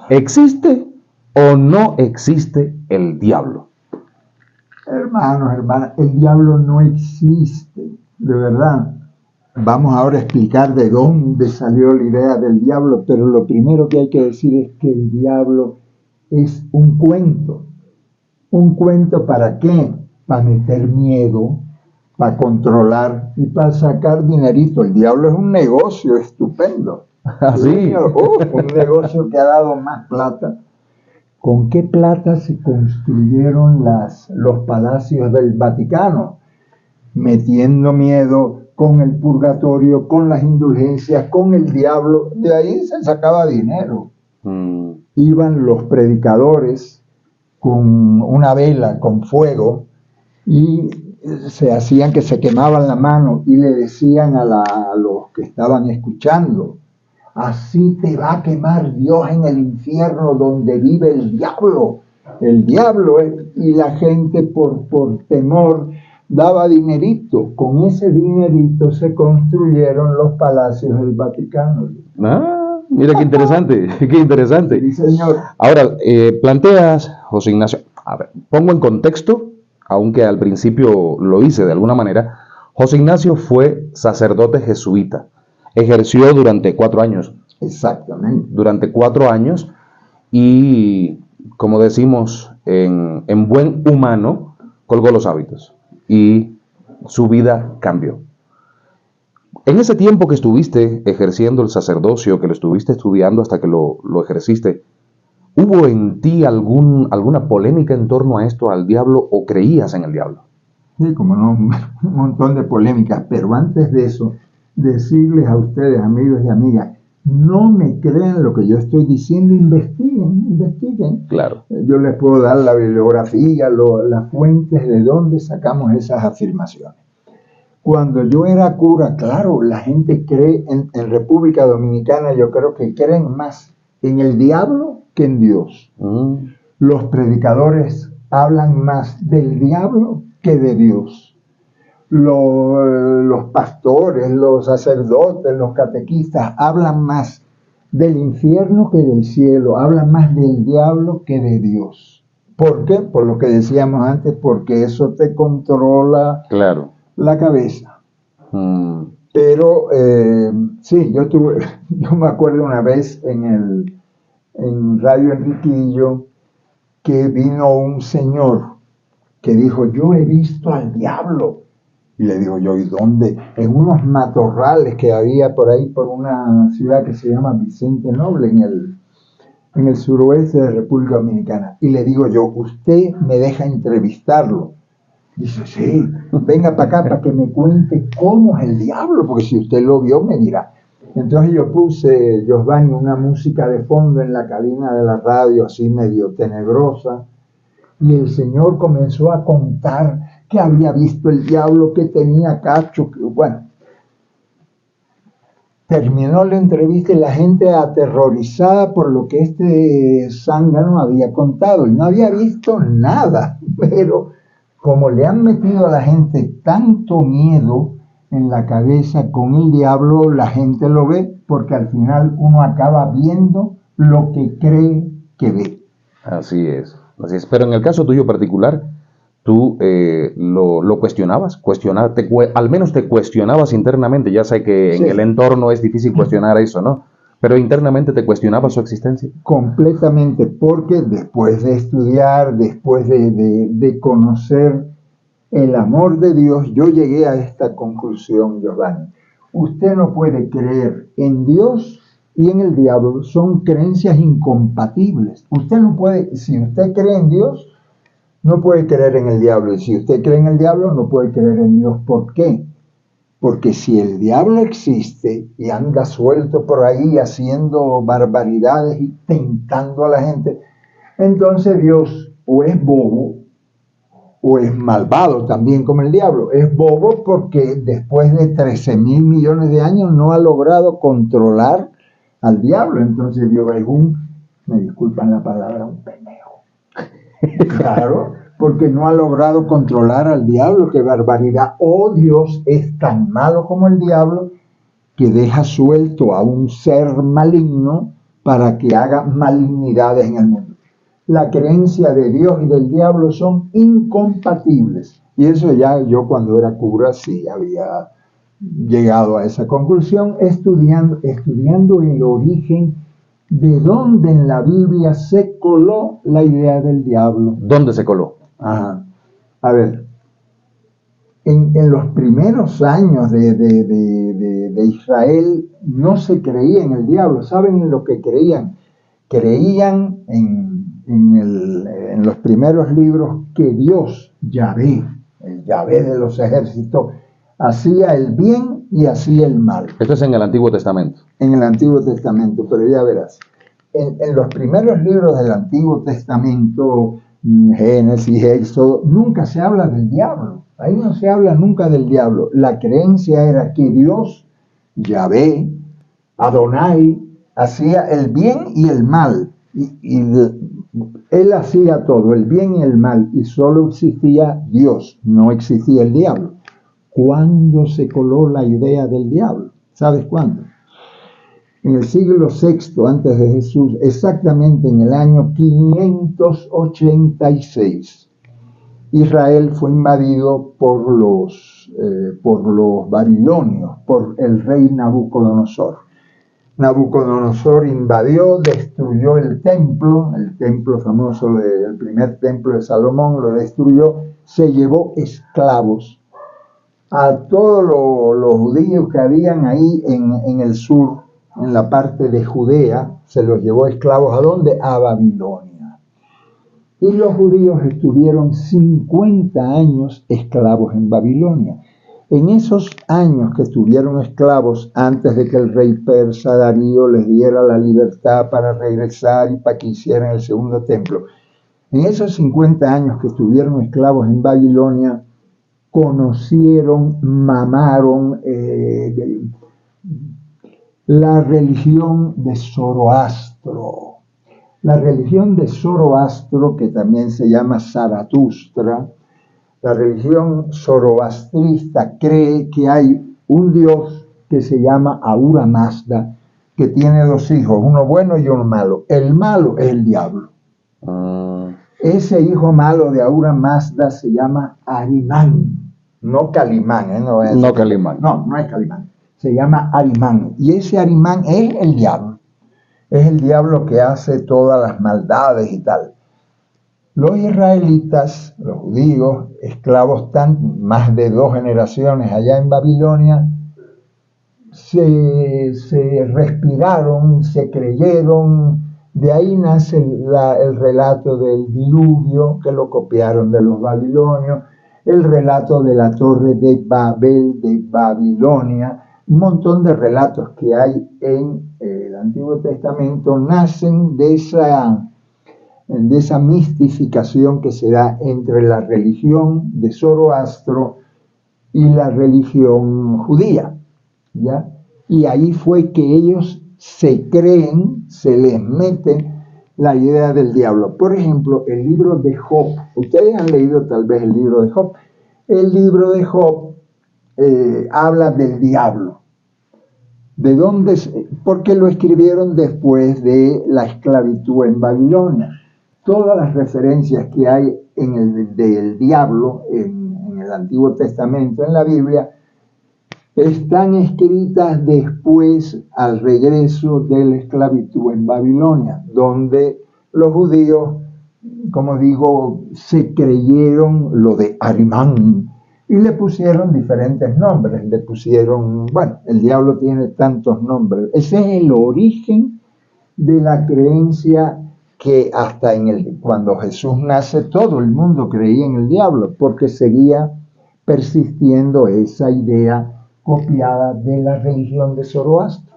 ¿Existe o no existe el diablo? Hermanos, hermanas, el diablo no existe, de verdad. Vamos ahora a explicar de dónde salió la idea del diablo, pero lo primero que hay que decir es que el diablo es un cuento. ¿Un cuento para qué? Para meter miedo, para controlar y para sacar dinerito. El diablo es un negocio estupendo. Así. Un negocio que ha dado más plata. ¿Con qué plata se construyeron los palacios del Vaticano? Metiendo miedo con el purgatorio, con las indulgencias, con el diablo. De ahí se sacaba dinero. Iban los predicadores con una vela, con fuego, y se hacían que se quemaban la mano y le decían a los que estaban escuchando: así te va a quemar Dios en el infierno donde vive el diablo. El diablo es, y la gente por temor daba dinerito. Con ese dinerito se construyeron los palacios del Vaticano. Mira qué interesante, qué interesante. Sí, señor. Ahora, planteas, José Ignacio, a ver, pongo en contexto, aunque al principio lo hice de alguna manera. José Ignacio fue sacerdote jesuita, ejerció durante 4 años. Exactamente. Durante 4 años y, como decimos en buen humano, colgó los hábitos y su vida cambió. En ese tiempo que estuviste ejerciendo el sacerdocio, que lo estuviste estudiando hasta que lo ejerciste, ¿hubo en ti alguna polémica en torno a esto, al diablo, o creías en el diablo? Sí, como no, un montón de polémicas, pero antes de eso, decirles a ustedes, amigos y amigas, no me crean lo que yo estoy diciendo, investiguen. Claro. Yo les puedo dar la bibliografía, las fuentes de dónde sacamos esas afirmaciones. Cuando yo era cura, claro, la gente cree en República Dominicana, yo creo que creen más en el diablo que en Dios. Los predicadores hablan más del diablo que de Dios. Los pastores, los sacerdotes, los catequistas hablan más del infierno que del cielo, hablan más del diablo que de Dios. ¿Por qué? Por lo que decíamos antes, porque eso te controla. Claro. La cabeza. Pero sí, yo me acuerdo una vez en Radio Enriquillo que vino un señor que dijo: yo he visto al diablo. Y le digo yo: ¿y dónde? En unos matorrales que había por ahí, por una ciudad que se llama Vicente Noble, en el suroeste de República Dominicana. Y le digo yo: ¿usted me deja entrevistarlo? Dice: sí, venga para acá para que me cuente cómo es el diablo, porque si usted lo vio me dirá. Entonces yo puse, Giovanni, una música de fondo en la cabina de la radio, así medio tenebrosa, y el señor comenzó a contar que había visto el diablo, que tenía cacho, que, bueno. Terminó la entrevista y la gente aterrorizada por lo que este zángano había contado. Él no había visto nada, pero como le han metido a la gente tanto miedo en la cabeza con el diablo, la gente lo ve, porque al final uno acaba viendo lo que cree que ve. Así es. Pero en el caso tuyo particular, tú lo cuestionabas, al menos te cuestionabas internamente. Ya sé que en el entorno es difícil cuestionar eso, ¿no? Pero internamente te cuestionabas su existencia. Completamente, porque después de estudiar, después de conocer el amor de Dios, yo llegué a esta conclusión, Giovanni. Usted no puede creer en Dios y en el diablo, son creencias incompatibles. Usted no puede, si usted cree en Dios, no puede creer en el diablo, y si usted cree en el diablo, no puede creer en Dios. ¿Por qué? Porque si el diablo existe y anda suelto por ahí haciendo barbaridades y tentando a la gente, entonces Dios o es bobo o es malvado también como el diablo. Es bobo porque después de 13.000 millones de años no ha logrado controlar al diablo. Entonces Dios es me disculpan la palabra, un pendejo. Claro, porque no ha logrado controlar al diablo. ¡Qué barbaridad! Oh, Dios es tan malo como el diablo que deja suelto a un ser maligno para que haga malignidades en el mundo. La creencia de Dios y del diablo son incompatibles. Y eso ya yo cuando era cura sí había llegado a esa conclusión, estudiando el origen de dónde en la Biblia se coló la idea del diablo. ¿Dónde se coló? Ajá. A ver, en los primeros años de Israel no se creía en el diablo. ¿Saben en lo que creían? Creían en los primeros libros que Dios, Yahvé, el Yahvé de los ejércitos, hacía el bien y hacía el mal. Esto es en el Antiguo Testamento. En el Antiguo Testamento, pero ya verás. En los primeros libros del Antiguo Testamento, Génesis, Éxodo, nunca se habla del diablo. Ahí no se habla nunca del diablo. La creencia era que Dios, Yahvé, Adonai, hacía el bien y el mal. Él hacía todo, el bien y el mal, y solo existía Dios, no existía el diablo. ¿Cuándo se coló la idea del diablo? ¿Sabes cuándo? En el siglo VI antes de Jesús, exactamente en el año 586, Israel fue invadido por los babilonios, por el rey Nabucodonosor. Nabucodonosor invadió, destruyó el templo famoso del primer templo de Salomón, lo destruyó, se llevó esclavos a todos los judíos que habían ahí en el sur, en la parte de Judea, se los llevó esclavos. ¿A dónde? A Babilonia. Y los judíos estuvieron 50 años esclavos en Babilonia. En esos años que estuvieron esclavos, antes de que el rey persa Darío les diera la libertad para regresar y para que hicieran el segundo templo, en esos 50 años que estuvieron esclavos en Babilonia, conocieron, mamaron la religión de Zoroastro. La religión de Zoroastro, que también se llama Zaratustra, la religión zoroastrista cree que hay un dios que se llama Ahura Mazda, que tiene dos hijos, uno bueno y uno malo. El malo es el diablo. Ese hijo malo de Ahura Mazda se llama Arimán, no Calimán. No es Calimán. No es Calimán. Se llama Arimán. Y ese Arimán es el diablo. Es el diablo que hace todas las maldades y tal. Los israelitas, los judíos, esclavos más de 2 generaciones allá en Babilonia, se respiraron, se creyeron. De ahí nace el relato del diluvio, que lo copiaron de los babilonios, el relato de la torre de Babel de Babilonia. Un montón de relatos que hay en el Antiguo Testamento nacen de esa mistificación que se da entre la religión de Zoroastro y la religión judía, ¿ya? Y ahí fue que ellos se creen, se les mete la idea del diablo. Por ejemplo, el libro de Job. Ustedes han leído tal vez el libro de Job. El libro de Job habla del diablo. ¿De dónde? Porque lo escribieron después de la esclavitud en Babilonia. Todas las referencias que hay del diablo en el Antiguo Testamento, en la Biblia, están escritas después al regreso de la esclavitud en Babilonia, donde los judíos, como digo, se creyeron lo de Arimán y le pusieron diferentes nombres. Le pusieron, bueno, el diablo tiene tantos nombres. Ese es el origen de la creencia que hasta cuando Jesús nace todo el mundo creía en el diablo, porque seguía persistiendo esa idea copiada de la religión de Zoroastro.